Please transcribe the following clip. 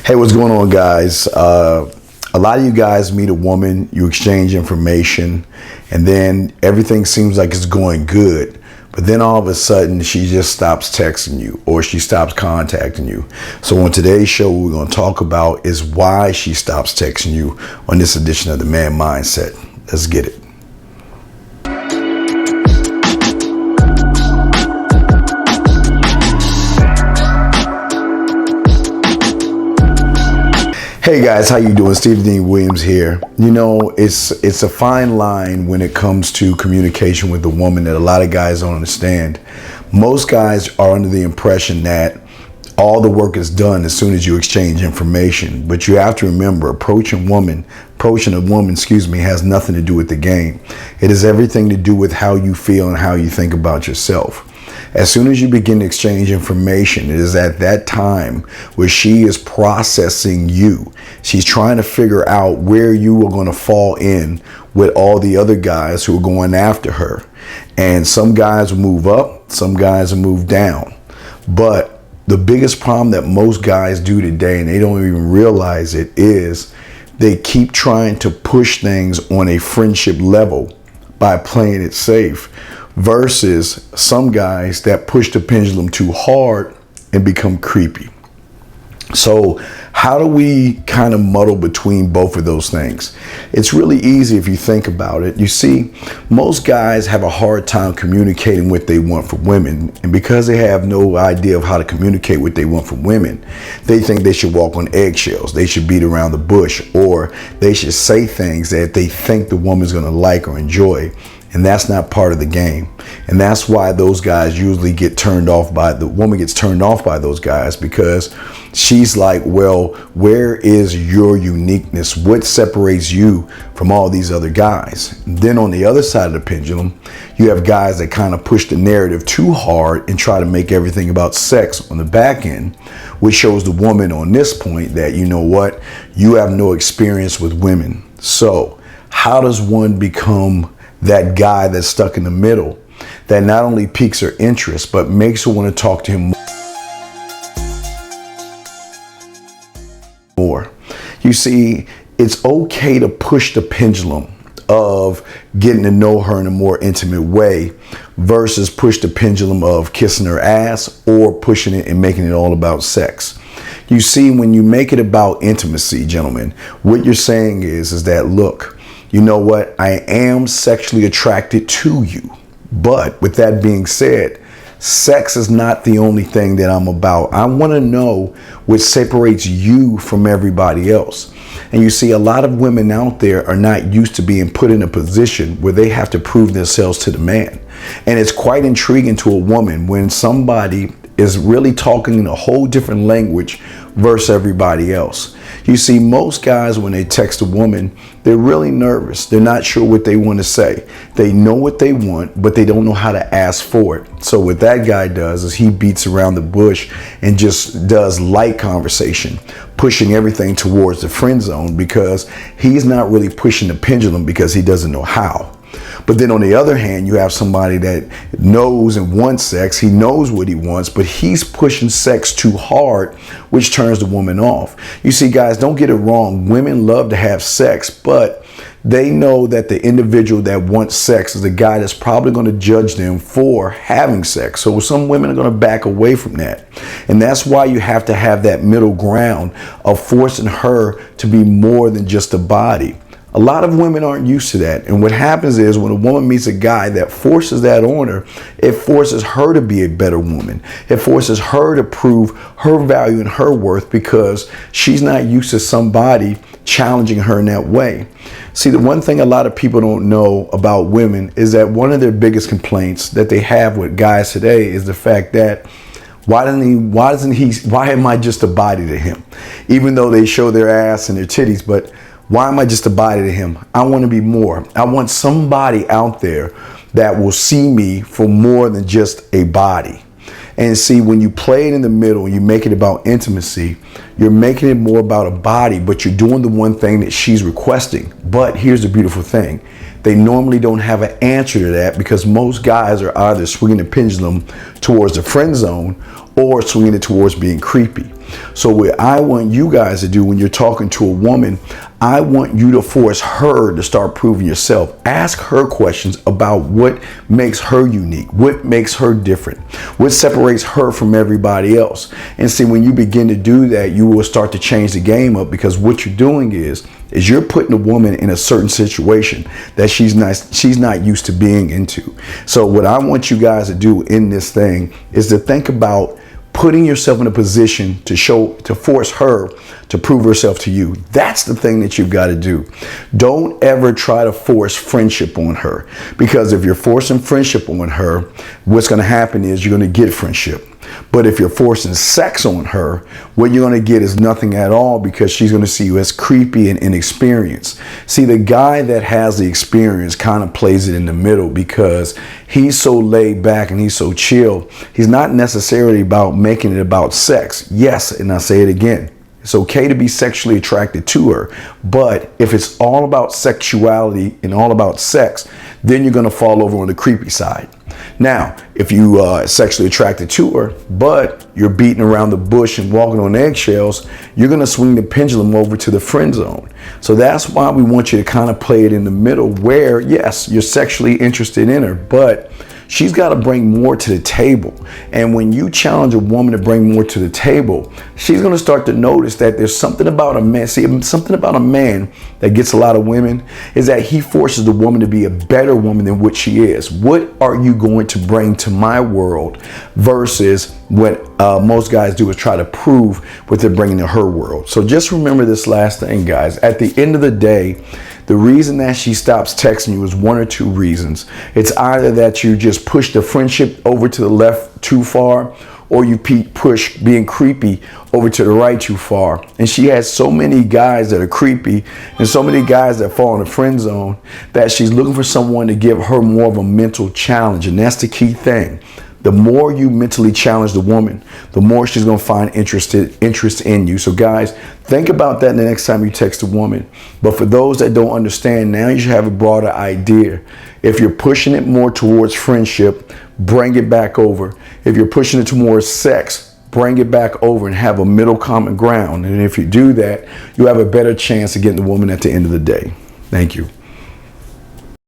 Hey, what's going on, guys? A lot of you guys meet a woman, you exchange information, and then everything seems like it's going good. But then all of a sudden, she just stops texting you or she stops contacting you. So on today's show, what we're going to talk about is why she stops texting you on this edition of The Man Mindset. Let's get it. Hey guys, how you doing? Steve Dean Williams here. You know, it's a fine line when it comes to communication with a woman that a lot of guys don't understand. Most guys are under the impression that all the work is done as soon as you exchange information. But you have to remember, approaching a woman, has nothing to do with the game. It has everything to do with how you feel and how you think about yourself. As soon as you begin to exchange information, it is at that time where she is processing you. She's trying to figure out where you are going to fall in with all the other guys who are going after her. And some guys will move up, some guys will move down. But the biggest problem that most guys do today, and they don't even realize it, is they keep trying to push things on a friendship level by playing it safe, versus some guys that push the pendulum too hard and become creepy. So how do we kind of muddle between both of those things? It's really easy if you think about it. You see, most guys have a hard time communicating what they want from women. And because they have no idea of how to communicate what they want from women, they think they should walk on eggshells. They should beat around the bush, or they should say things that they think the woman's going to like or enjoy. And that's not part of the game. And that's why those guys usually get turned off by, the woman gets turned off by those guys, because she's like, well, where is your uniqueness? What separates you from all these other guys? And then on the other side of the pendulum, you have guys that kind of push the narrative too hard and try to make everything about sex on the back end, which shows the woman on this point that, you know what, you have no experience with women. So how does one become that guy that's stuck in the middle, that not only piques her interest, but makes her want to talk to him more? You see, it's okay to push the pendulum of getting to know her in a more intimate way versus push the pendulum of kissing her ass or pushing it and making it all about sex. You see, when you make it about intimacy, gentlemen, what you're saying is that, look, you know what? I am sexually attracted to you. But with that being said, sex is not the only thing that I'm about. I want to know what separates you from everybody else. And you see, a lot of women out there are not used to being put in a position where they have to prove themselves to the man. And it's quite intriguing to a woman when somebody is really talking in a whole different language versus everybody else. You see, most guys, when they text a woman, they're really nervous. They're not sure what they want to say. They know what they want, but they don't know how to ask for it. So what that guy does is he beats around the bush and just does light conversation, pushing everything towards the friend zone, because he's not really pushing the pendulum because he doesn't know how. But then on the other hand, you have somebody that knows and wants sex. He knows what he wants, but he's pushing sex too hard, which turns the woman off. You see, guys, don't get it wrong. Women love to have sex, but they know that the individual that wants sex is the guy that's probably going to judge them for having sex. So some women are going to back away from that. And that's why you have to have that middle ground of forcing her to be more than just a body. A lot of women aren't used to that. And what happens is when a woman meets a guy that forces that on her, it forces her to be a better woman. It forces her to prove her value and her worth because she's not used to somebody challenging her in that way. See, the one thing a lot of people don't know about women is that one of their biggest complaints that they have with guys today is the fact that Why am I just a body to him? Even though they show their ass and their titties, but why am I just a body to him? I want to be more. I want somebody out there that will see me for more than just a body. And see, when you play it in the middle and you make it about intimacy, you're making it more about a body, but you're doing the one thing that she's requesting. But here's the beautiful thing. They normally don't have an answer to that because most guys are either swinging the pendulum towards the friend zone or swinging it towards being creepy. So what I want you guys to do when you're talking to a woman, I want you to force her to start proving yourself. Ask her questions about what makes her unique, what makes her different, what separates her from everybody else. And see, when you begin to do that, you will start to change the game up, because what you're doing is you're putting a woman in a certain situation that she's not used to being into. So what I want you guys to do in this thing is to think about putting yourself in a position to force her to prove herself to you. That's the thing that you've got to do. Don't ever try to force friendship on her, because if you're forcing friendship on her, what's going to happen is you're going to get friendship. But if you're forcing sex on her, what you're going to get is nothing at all, because she's going to see you as creepy and inexperienced. See, the guy that has the experience kind of plays it in the middle, because he's so laid back and he's so chill. He's not necessarily about making it about sex. Yes, and I say it again. It's okay to be sexually attracted to her, but if it's all about sexuality and all about sex, then you're going to fall over on the creepy side. Now, if you are sexually attracted to her, but you're beating around the bush and walking on eggshells, you're going to swing the pendulum over to the friend zone. So that's why we want you to kind of play it in the middle, where, yes, you're sexually interested in her, but she's got to bring more to the table. And when you challenge a woman to bring more to the table, she's going to start to notice that there's something about a man. See, something about a man that gets a lot of women is that he forces the woman to be a better woman than what she is. What are you going to bring to my world versus what most guys do is try to prove what they're bringing to her world. So just remember this last thing, guys. At the end of the day, the reason that she stops texting you is one or two reasons. It's either that you just push the friendship over to the left too far, or you push being creepy over to the right too far. And she has so many guys that are creepy and so many guys that fall in the friend zone that she's looking for someone to give her more of a mental challenge. And that's the key thing. The more you mentally challenge the woman, the more she's going to find interest in you. So guys, think about that the next time you text a woman. But for those that don't understand, now you should have a broader idea. If you're pushing it more towards friendship, bring it back over. If you're pushing it towards sex, bring it back over and have a middle common ground. And if you do that, you have a better chance of getting the woman at the end of the day. Thank you.